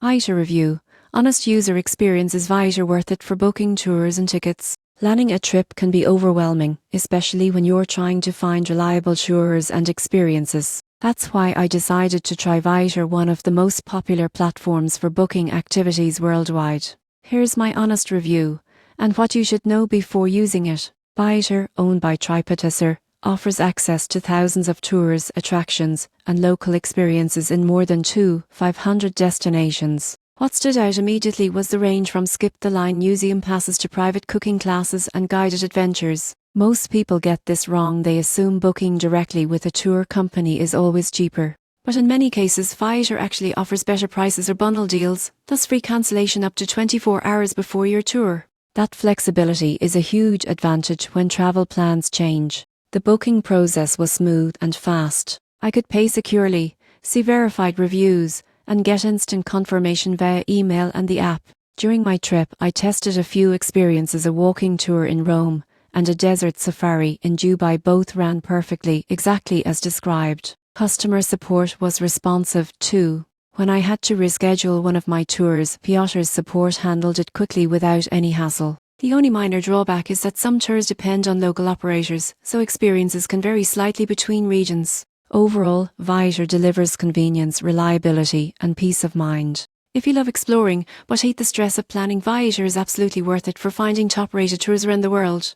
Viator review. Honest user experience. Is Viator worth it for booking tours and tickets? Planning a trip can be overwhelming, especially when you're trying to find reliable tours and experiences. That's why I decided to try Viator, one of the most popular platforms for booking activities worldwide. Here's my honest review, and what you should know before using it. Viator, owned by TripAdvisor, offers access to thousands of tours, attractions, and local experiences in more than 500 destinations. What stood out immediately was the range from skip-the-line museum passes to private cooking classes and guided adventures. Most people get this wrong. They assume booking directly with a tour company is always cheaper. But in many cases, Viator actually offers better prices or bundle deals, thus free cancellation up to 24 hours before your tour. That flexibility is a huge advantage when travel plans change. The booking process was smooth and fast. I could pay securely, see verified reviews, and get instant confirmation via email and the app. During my trip, I tested a few experiences: a walking tour in Rome and a desert safari in Dubai. Both ran perfectly, exactly as described. Customer support was responsive too. When I had to reschedule one of my tours, Viator's support handled it quickly without any hassle. The only minor drawback is that some tours depend on local operators, so experiences can vary slightly between regions. Overall, Viator delivers convenience, reliability, and peace of mind. If you love exploring but hate the stress of planning, Viator is absolutely worth it for finding top-rated tours around the world.